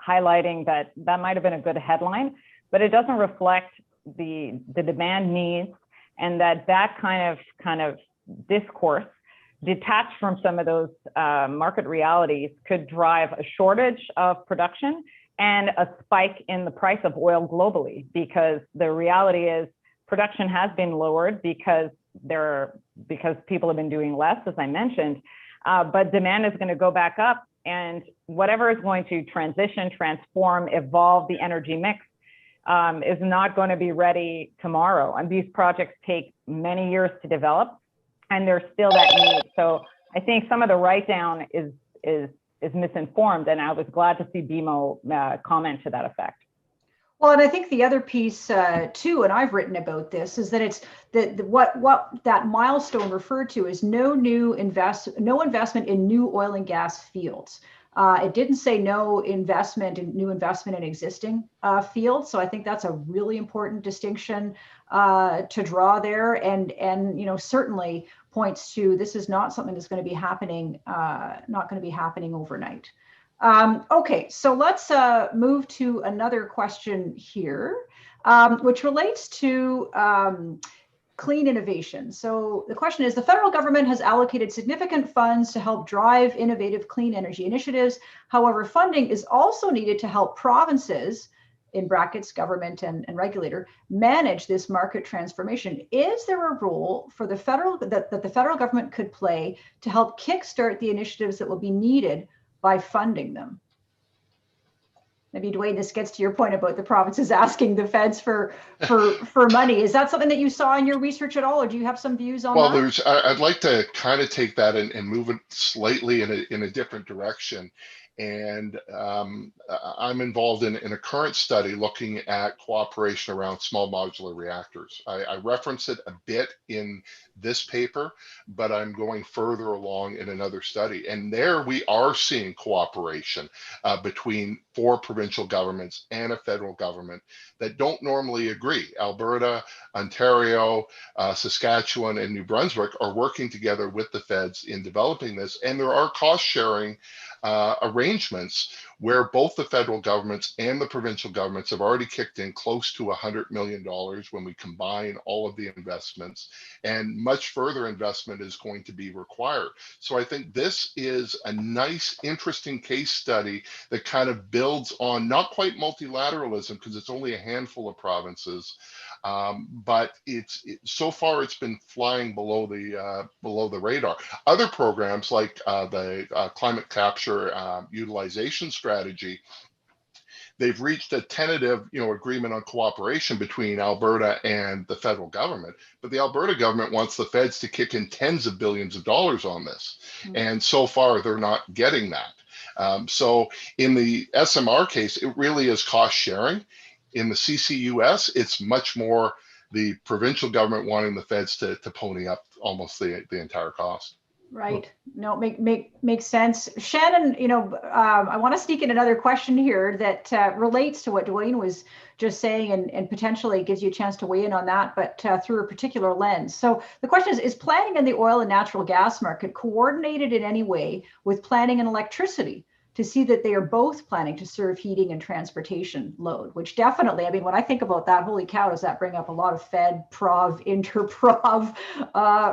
highlighting that might have been a good headline, but it doesn't reflect the demand needs, and that kind of discourse detached from some of those market realities could drive a shortage of production and a spike in the price of oil globally, because the reality is production has been lowered because people have been doing less, as I mentioned, but demand is going to go back up, and whatever is going to transition, transform, evolve the energy mix is not going to be ready tomorrow. And these projects take many years to develop, and there's still that need. So I think some of the write-down is misinformed, and I was glad to see BMO comment to that effect. Well, and I think the other piece too, and I've written about this, is that it's what that milestone referred to is no investment in new oil and gas fields. It didn't say no investment in existing fields. So I think that's a really important distinction to draw there, and certainly points to this is not something that's going to be happening, overnight. Okay, so let's move to another question here, which relates to clean innovation. So the question is, the federal government has allocated significant funds to help drive innovative clean energy initiatives. However, funding is also needed to help provinces, in brackets, government and regulator, manage this market transformation. Is there a role for the federal that the federal government could play to help kickstart the initiatives that will be needed by funding them? Maybe, Dwayne, this gets to your point about the provinces asking the feds for money. Is that something that you saw in your research at all, or do you have some views on that? Well, I'd like to kind of take that and move it slightly in a different direction. And I'm involved in a current study looking at cooperation around small modular reactors. I reference it a bit in this paper, but I'm going further along in another study. And there we are seeing cooperation between 4 provincial governments and a federal government that don't normally agree. Alberta, Ontario, Saskatchewan, and New Brunswick are working together with the feds in developing this. And there are cost sharing arrangements where both the federal governments and the provincial governments have already kicked in close to $100 million when we combine all of the investments, and much further investment is going to be required. So I think this is a nice, interesting case study that kind of builds on not quite multilateralism, because it's only a handful of provinces, but so far it's been flying below the radar. Other programs like the climate capture utilization strategy, they've reached a tentative agreement on cooperation between Alberta and the federal government, but the Alberta government wants the feds to kick in tens of billions of dollars on this, and so far they're not getting that. So in the SMR case, it really is cost sharing. In the CCUS, it's much more the provincial government wanting the feds to pony up almost the entire cost. Right. No, makes sense. Shannon, I want to sneak in another question here that relates to what Dwayne was just saying, and potentially gives you a chance to weigh in on that, but through a particular lens. So the question is planning in the oil and natural gas market coordinated in any way with planning in electricity to see that they are both planning to serve heating and transportation load, which definitely, I mean, when I think about that, holy cow, does that bring up a lot of Fed, Prov, Interprov,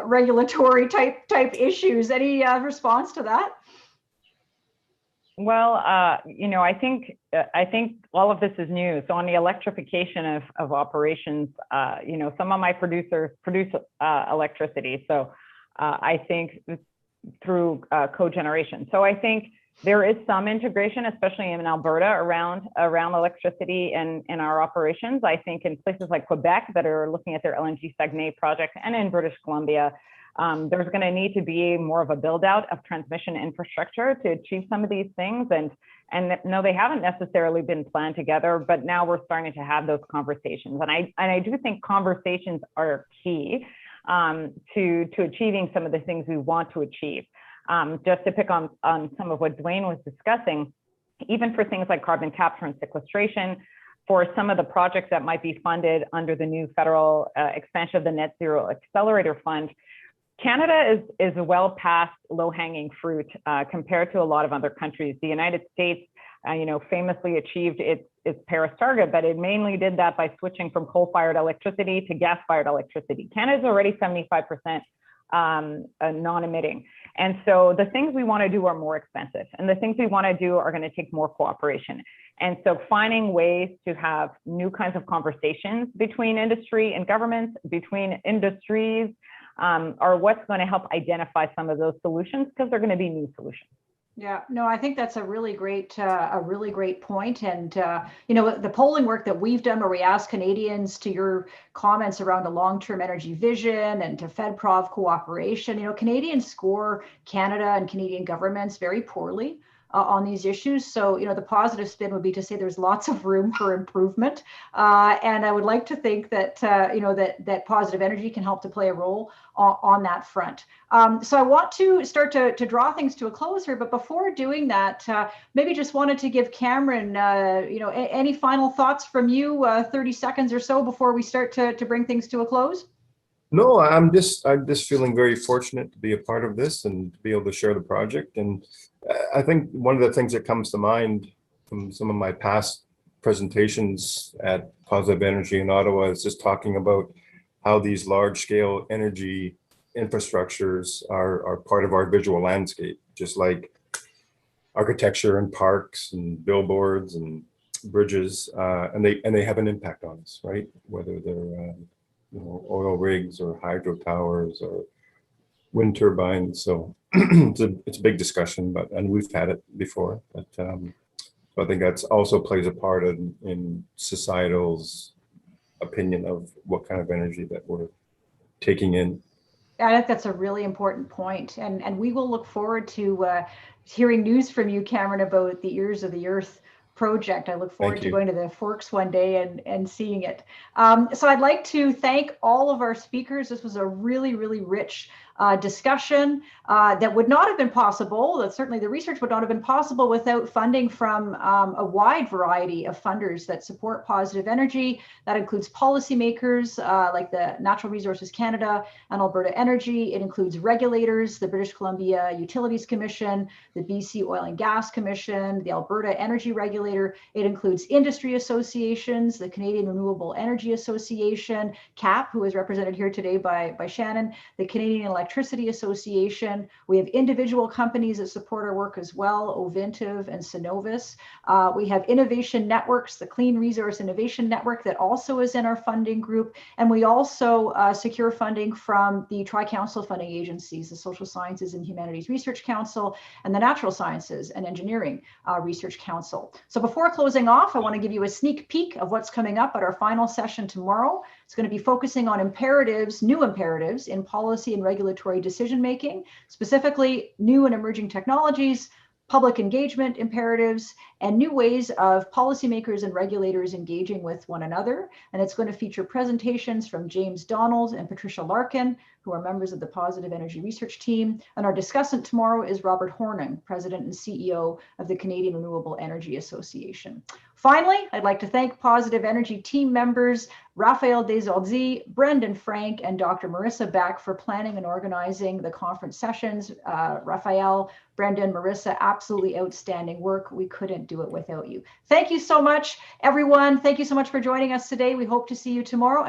regulatory type issues. Any response to that? Well, I think all of this is new. So on the electrification of operations, some of my producers produce electricity. So I think through cogeneration. So I think there is some integration, especially in Alberta, around electricity in our operations. I think in places like Quebec that are looking at their LNG Saguenay project, and in British Columbia, there's going to need to be more of a build out of transmission infrastructure to achieve some of these things. And no, they haven't necessarily been planned together, but now we're starting to have those conversations. And I do think conversations are key to achieving some of the things we want to achieve. Just to pick on some of what Dwayne was discussing, even for things like carbon capture and sequestration, for some of the projects that might be funded under the new federal expansion of the Net Zero Accelerator Fund, Canada is well past low-hanging fruit compared to a lot of other countries. The United States, famously achieved its Paris target, but it mainly did that by switching from coal-fired electricity to gas-fired electricity. Canada is already 75% non-emitting. And so the things we want to do are more expensive, and the things we want to do are going to take more cooperation. And so finding ways to have new kinds of conversations between industry and governments, between industries, are what's going to help identify some of those solutions, because they're going to be new solutions. Yeah, no, I think that's a really great point. And, the polling work that we've done where we ask Canadians to your comments around a long-term energy vision and to FedProv cooperation, Canadians score Canada and Canadian governments very poorly on these issues. So, the positive spin would be to say there's lots of room for improvement. And I would like to think that, that positive energy can help to play a role on that front. So I want to start to draw things to a close here, but before doing that, maybe just wanted to give Cameron, any final thoughts from you, 30 seconds or so before we start to bring things to a close? No, I'm just feeling very fortunate to be a part of this and to be able to share the project. And I think one of the things that comes to mind from some of my past presentations at Positive Energy in Ottawa is just talking about how these large-scale energy infrastructures are part of our visual landscape, just like architecture and parks and billboards and bridges, and they have an impact on us, right? Whether they're oil rigs or hydro towers or wind turbines. So it's a big discussion, and we've had it before. But so I think that's also plays a part in societal's opinion of what kind of energy that we're taking in. I think that's a really important point. And we will look forward to hearing news from you, Cameron, about the Ears of the Earth project. I look forward to going to the Forks one day and seeing it. So I'd like to thank all of our speakers. This was a really, really rich discussion that would not have been possible, that certainly the research would not have been possible without funding from a wide variety of funders that support positive energy. That includes policymakers like the Natural Resources Canada and Alberta Energy. It includes regulators, the British Columbia Utilities Commission, the BC Oil and Gas Commission, the Alberta Energy Regulator. It includes industry associations, the Canadian Renewable Energy Association, CAPP, who is represented here today by Shannon, the Canadian Electricity Association. We have individual companies that support our work as well, Ovintiv and Synovus. We have innovation networks, the Clean Resource Innovation Network that also is in our funding group. And we also secure funding from the Tri-Council funding agencies, the Social Sciences and Humanities Research Council and the Natural Sciences and Engineering Research Council. So before closing off, I want to give you a sneak peek of what's coming up at our final session tomorrow. It's going to be focusing on imperatives, new imperatives in policy and regulatory decision-making, specifically new and emerging technologies, public engagement imperatives, and new ways of policymakers and regulators engaging with one another. And it's going to feature presentations from James Donald and Patricia Larkin, who are members of the Positive Energy Research Team. And our discussant tomorrow is Robert Horning, President and CEO of the Canadian Renewable Energy Association. Finally, I'd like to thank Positive Energy team members Raphael Desordi, Brendan Frank, and Dr. Marissa Beck for planning and organizing the conference sessions. Raphael, Brendan, Marissa, absolutely outstanding work. We couldn't do it without you. Thank you so much, everyone. Thank you so much for joining us today. We hope to see you tomorrow.